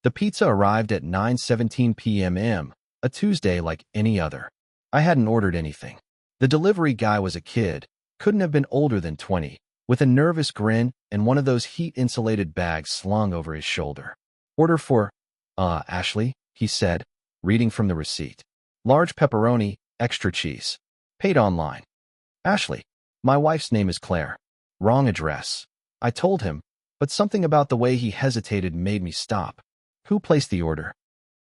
The pizza arrived at 9:17 p.m., a Tuesday like any other. I hadn't ordered anything. The delivery guy was a kid, couldn't have been older than 20, with a nervous grin and one of those heat-insulated bags slung over his shoulder. Order for, Ashley, he said, reading from the receipt. Large pepperoni, extra cheese. Paid online. Ashley. My wife's name is Claire. Wrong address. I told him, but something about the way he hesitated made me stop. Who placed the order?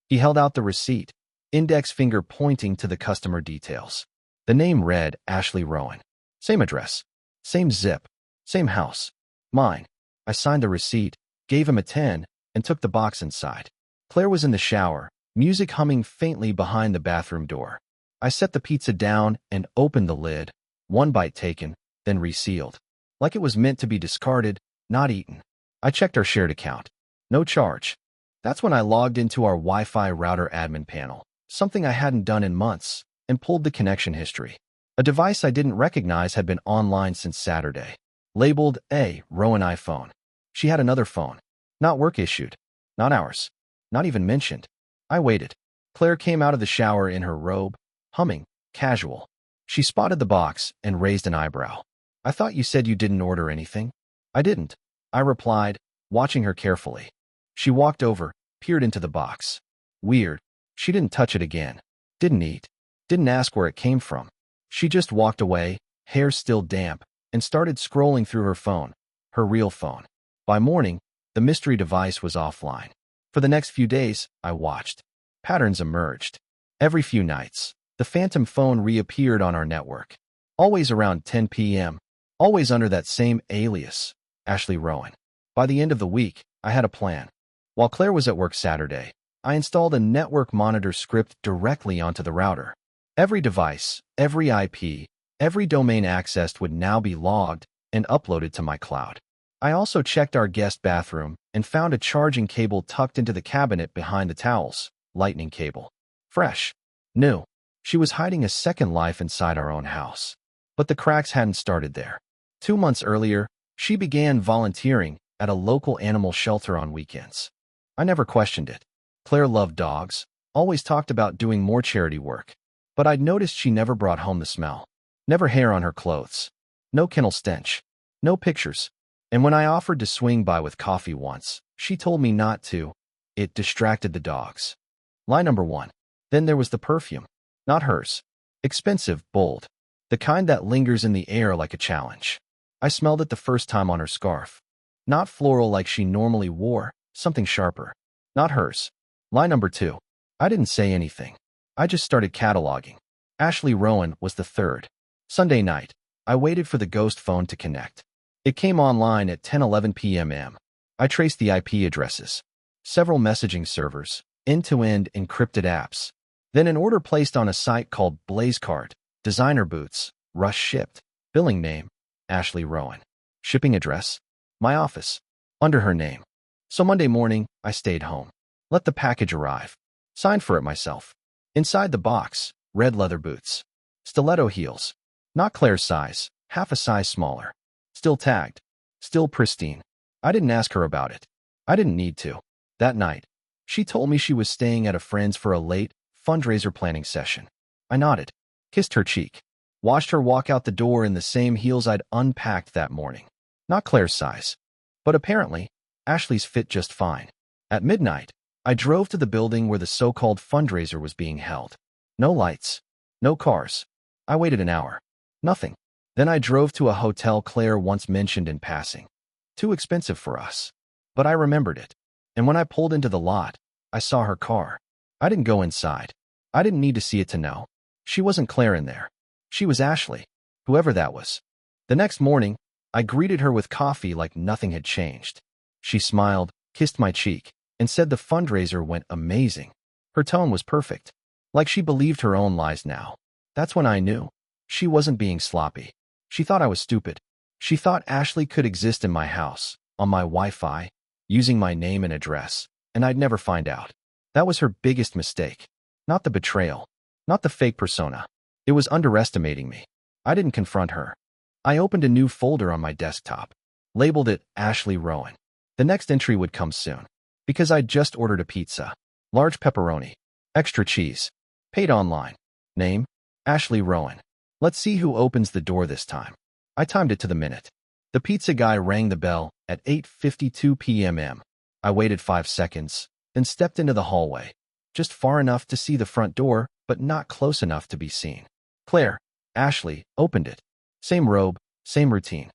He held out the receipt, index finger pointing to the customer details. The name read Ashley Rowan. Same address. Same zip. Same house. Mine. I signed the receipt, gave him a 10, and took the box inside. Claire was in the shower, music humming faintly behind the bathroom door. I set the pizza down and opened the lid, one bite taken, then resealed. Like it was meant to be discarded, not eaten. I checked our shared account. No charge. That's when I logged into our Wi-Fi router admin panel, something I hadn't done in months, and pulled the connection history. A device I didn't recognize had been online since Saturday. Labeled A.Rowan iPhone. She had another phone. Not work-issued. Not ours. Not even mentioned. I waited. Claire came out of the shower in her robe, humming, casual. She spotted the box and raised an eyebrow. I thought you said you didn't order anything. I didn't, I replied, watching her carefully. She walked over, peered into the box. Weird. She didn't touch it again. Didn't eat. Didn't ask where it came from. She just walked away, hair still damp, and started scrolling through her phone, her real phone. By morning, the mystery device was offline. For the next few days, I watched. Patterns emerged. Every few nights, the phantom phone reappeared on our network. Always around 10 p.m., always under that same alias, Ashley Rowan. By the end of the week, I had a plan. While Claire was at work Saturday, I installed a network monitor script directly onto the router. Every device, every IP, every domain accessed would now be logged and uploaded to my cloud. I also checked our guest bathroom and found a charging cable tucked into the cabinet behind the towels, lightning cable. Fresh. New. She was hiding a second life inside our own house. But the cracks hadn't started there. 2 months earlier, she began volunteering at a local animal shelter on weekends. I never questioned it. Claire loved dogs, always talked about doing more charity work. But I'd noticed she never brought home the smell. Never hair on her clothes. No kennel stench. No pictures. And when I offered to swing by with coffee once, she told me not to. It distracted the dogs. Lie number 1. Then there was the perfume. Not hers. Expensive, bold. The kind that lingers in the air like a challenge. I smelled it the first time on her scarf. Not floral like she normally wore, something sharper. Not hers. Lie number 2. I didn't say anything. I just started cataloging. Ashley Rowan was the third. Sunday night, I waited for the ghost phone to connect. It came online at 10:11 p.m. I traced the IP addresses. Several messaging servers, end-to-end encrypted apps. Then an order placed on a site called Blazecart. Designer boots, rush shipped. Billing name, Ashley Rowan. Shipping address, my office. Under her name. So Monday morning, I stayed home. Let the package arrive. Signed for it myself. Inside the box, red leather boots. Stiletto heels. Not Claire's size, half a size smaller. Still tagged. Still pristine. I didn't ask her about it. I didn't need to. That night, she told me she was staying at a friend's for a late fundraiser planning session. I nodded, kissed her cheek, watched her walk out the door in the same heels I'd unpacked that morning. Not Claire's size. But apparently, Ashley's fit just fine. At midnight, I drove to the building where the so-called fundraiser was being held. No lights. No cars. I waited an hour. Nothing. Then I drove to a hotel Claire once mentioned in passing. Too expensive for us. But I remembered it. And when I pulled into the lot, I saw her car. I didn't go inside. I didn't need to see it to know. She wasn't Claire in there. She was Ashley, whoever that was. The next morning, I greeted her with coffee like nothing had changed. She smiled, kissed my cheek, and said the fundraiser went amazing. Her tone was perfect. Like she believed her own lies now. That's when I knew. She wasn't being sloppy. She thought I was stupid. She thought Ashley could exist in my house, on my Wi-Fi, using my name and address, and I'd never find out. That was her biggest mistake. Not the betrayal. Not the fake persona. It was underestimating me. I didn't confront her. I opened a new folder on my desktop. Labeled it Ashley Rowan. The next entry would come soon. Because I'd just ordered a pizza. Large pepperoni. Extra cheese. Paid online. Name? Ashley Rowan. Let's see who opens the door this time. I timed it to the minute. The pizza guy rang the bell at 8:52 p.m. I waited 5 seconds, then stepped into the hallway. Just far enough to see the front door, but not close enough to be seen. Claire, Ashley, opened it. Same robe, same routine.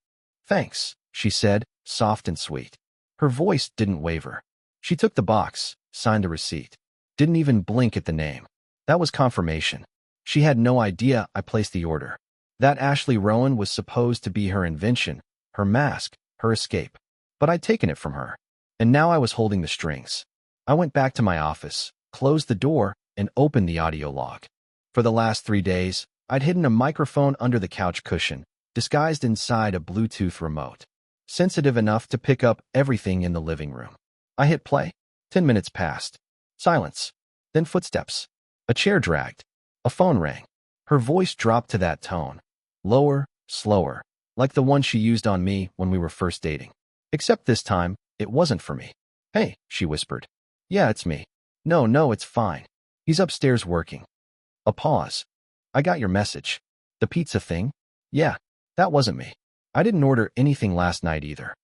Thanks, she said, soft and sweet. Her voice didn't waver. She took the box, signed a receipt. Didn't even blink at the name. That was confirmation. She had no idea I placed the order. That Ashley Rowan was supposed to be her invention, her mask, her escape. But I'd taken it from her. And now I was holding the strings. I went back to my office, closed the door, and opened the audio log. For the last 3 days, I'd hidden a microphone under the couch cushion, disguised inside a Bluetooth remote. Sensitive enough to pick up everything in the living room. I hit play. 10 minutes passed. Silence. Then footsteps. A chair dragged. A phone rang. Her voice dropped to that tone. Lower, slower, like the one she used on me when we were first dating. Except this time, it wasn't for me. Hey, she whispered. Yeah, it's me. No, it's fine. He's upstairs working. A pause. I got your message. The pizza thing? Yeah, that wasn't me. I didn't order anything last night either.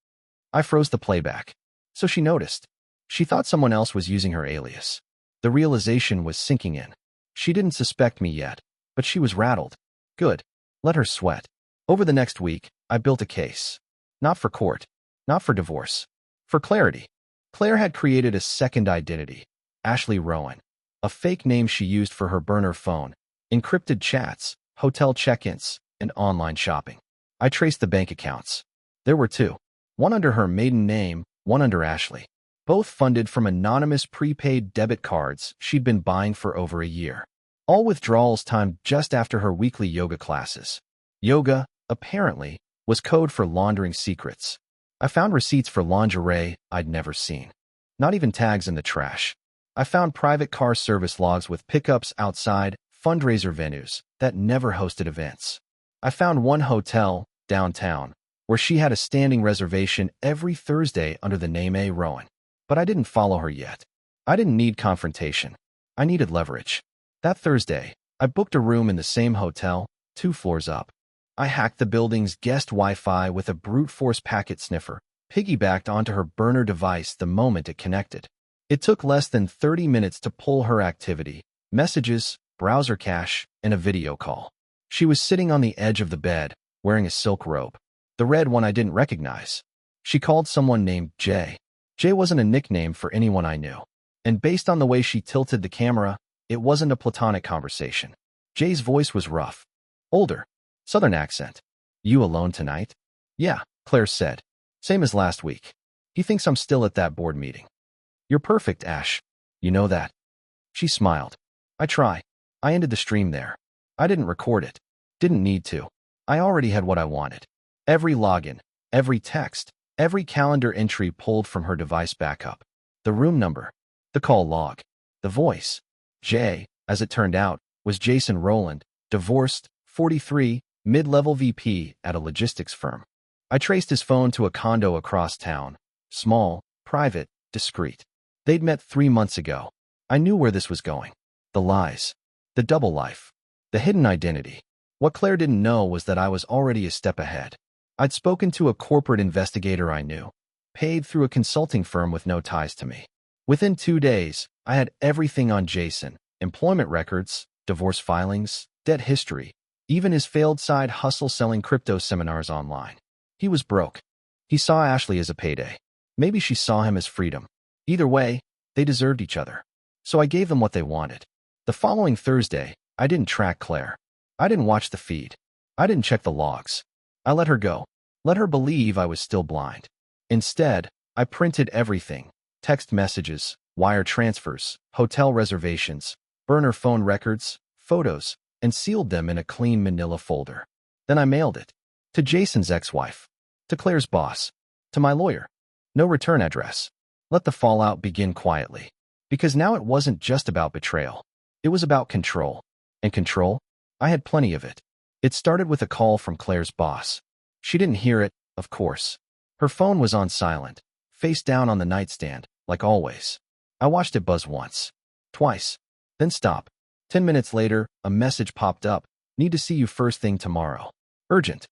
I froze the playback. So she noticed. She thought someone else was using her alias. The realization was sinking in. She didn't suspect me yet, but she was rattled. Good. Let her sweat. Over the next week, I built a case. Not for court. Not for divorce. For clarity. Claire had created a second identity. Ashley Rowan. A fake name she used for her burner phone, encrypted chats, hotel check-ins, and online shopping. I traced the bank accounts. There were 2. One under her maiden name, one under Ashley. Both funded from anonymous prepaid debit cards she'd been buying for over a year. All withdrawals timed just after her weekly yoga classes. Yoga, apparently, was code for laundering secrets. I found receipts for lingerie I'd never seen. Not even tags in the trash. I found private car service logs with pickups outside fundraiser venues that never hosted events. I found one hotel, downtown, where she had a standing reservation every Thursday under the name A.Rowan. But I didn't follow her yet. I didn't need confrontation. I needed leverage. That Thursday, I booked a room in the same hotel, 2 floors up. I hacked the building's guest Wi-Fi with a brute force packet sniffer, piggybacked onto her burner device the moment it connected. It took less than 30 minutes to pull her activity, messages, browser cache, and a video call. She was sitting on the edge of the bed, wearing a silk robe. The red one I didn't recognize. She called someone named Jay. Jay wasn't a nickname for anyone I knew. And based on the way she tilted the camera, it wasn't a platonic conversation. Jay's voice was rough. Older. Southern accent. You alone tonight? Yeah, Claire said. Same as last week. He thinks I'm still at that board meeting. You're perfect, Ash. You know that. She smiled. I try. I ended the stream there. I didn't record it. Didn't need to. I already had what I wanted. Every login, every text, every calendar entry pulled from her device backup. The room number. The call log. The voice. Jay, as it turned out, was Jason Rowland, divorced, 43, mid-level VP at a logistics firm. I traced his phone to a condo across town. Small, private, discreet. They'd met 3 months ago. I knew where this was going. The lies. The double life. The hidden identity. What Claire didn't know was that I was already a step ahead. I'd spoken to a corporate investigator I knew, paid through a consulting firm with no ties to me. Within 2 days, I had everything on Jason, employment records, divorce filings, debt history, even his failed side hustle selling crypto seminars online. He was broke. He saw Ashley as a payday. Maybe she saw him as freedom. Either way, they deserved each other. So I gave them what they wanted. The following Thursday, I didn't track Claire. I didn't watch the feed. I didn't check the logs. I let her go. Let her believe I was still blind. Instead, I printed everything. Text messages, wire transfers, hotel reservations, burner phone records, photos, and sealed them in a clean manila folder. Then I mailed it. To Jason's ex-wife. To Claire's boss. To my lawyer. No return address. Let the fallout begin quietly. Because now it wasn't just about betrayal. It was about control. And control? I had plenty of it. It started with a call from Claire's boss. She didn't hear it, of course. Her phone was on silent, face down on the nightstand, like always. I watched it buzz once, twice, then stop. 10 minutes later, a message popped up. Need to see you first thing tomorrow. Urgent.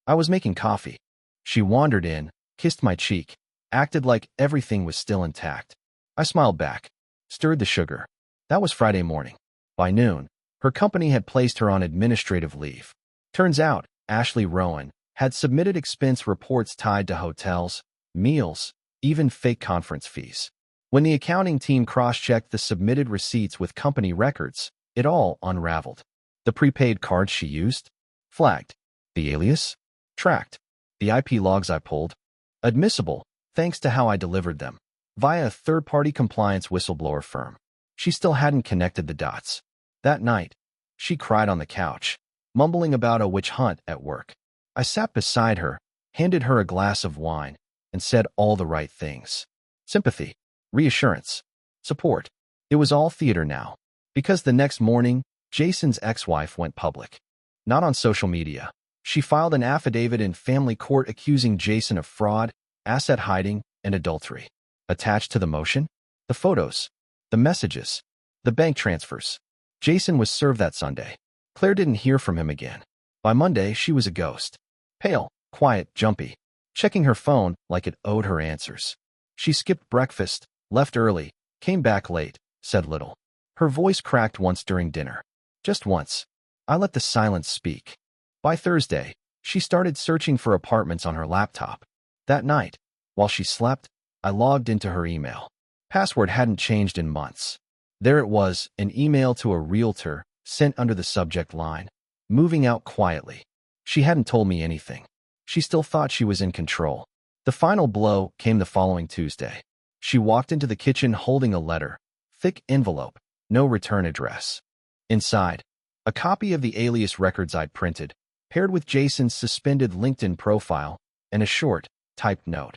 I was making coffee. She wandered in, kissed my cheek, acted like everything was still intact. I smiled back, stirred the sugar. That was Friday morning. By noon, her company had placed her on administrative leave. Turns out, A.Rowan had submitted expense reports tied to hotels, meals, even fake conference fees. When the accounting team cross-checked the submitted receipts with company records, it all unraveled. The prepaid cards she used? Flagged. The alias? Tracked. The IP logs I pulled? Admissible, thanks to how I delivered them, via a third-party compliance whistleblower firm. She still hadn't connected the dots. That night, she cried on the couch, mumbling about a witch hunt at work. I sat beside her, handed her a glass of wine, and said all the right things. Sympathy, reassurance, support. It was all theater now, because the next morning, Jason's ex-wife went public. Not on social media. She filed an affidavit in family court accusing Jason of fraud, asset hiding, and adultery. Attached to the motion? The photos, the messages, the bank transfers. Jason was served that Sunday. Claire didn't hear from him again. By Monday, she was a ghost. Pale, quiet, jumpy, checking her phone like it owed her answers. She skipped breakfast, left early, came back late, said little. Her voice cracked once during dinner. Just once. I let the silence speak. By Thursday, she started searching for apartments on her laptop. That night, while she slept, I logged into her email. Password hadn't changed in months. There it was, an email to a realtor, sent under the subject line, moving out quietly. She hadn't told me anything. She still thought she was in control. The final blow came the following Tuesday. She walked into the kitchen holding a letter, thick envelope, no return address. Inside, a copy of the alias records I'd printed, paired with Jason's suspended LinkedIn profile, and a short, typed note.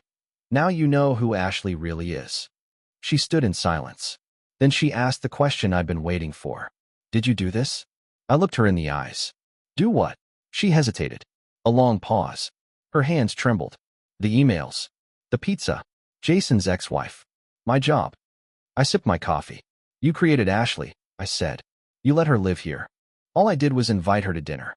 Now you know who Ashley really is. She stood in silence. Then she asked the question I'd been waiting for. Did you do this? I looked her in the eyes. Do what? She hesitated. A long pause. Her hands trembled. The emails. The pizza. Jason's ex-wife. My job. I sipped my coffee. You created Ashley, I said. You let her live here. All I did was invite her to dinner.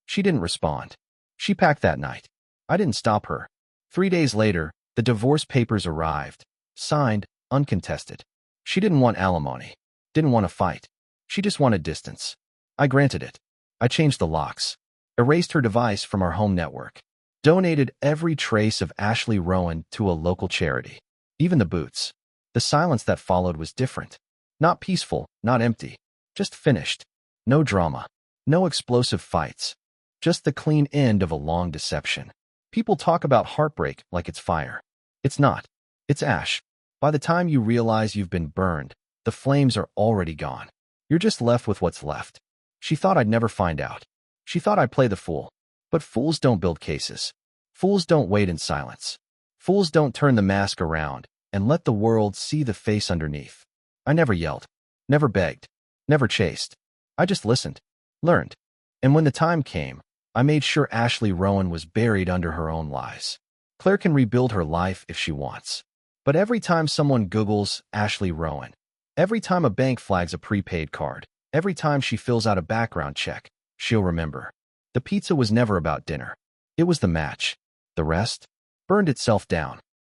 She didn't respond. She packed that night. I didn't stop her. 3 days later, the divorce papers arrived. Signed, uncontested. She didn't want alimony. Didn't want to fight. She just wanted distance. I granted it. I changed the locks. Erased her device from our home network. Donated every trace of A.Rowan to a local charity. Even the boots. The silence that followed was different. Not peaceful, not empty. Just finished. No drama. No explosive fights. Just the clean end of a long deception. People talk about heartbreak like it's fire. It's not. It's ash. By the time you realize you've been burned, the flames are already gone. You're just left with what's left. She thought I'd never find out. She thought I'd play the fool. But fools don't build cases. Fools don't wait in silence. Fools don't turn the mask around and let the world see the face underneath. I never yelled. Never begged. Never chased. I just listened. Learned. And when the time came, I made sure A.Rowan was buried under her own lies. Claire can rebuild her life if she wants. But every time someone Googles A.Rowan, every time a bank flags a prepaid card, every time she fills out a background check, she'll remember. The pizza was never about dinner. It was the match. The rest burned itself down.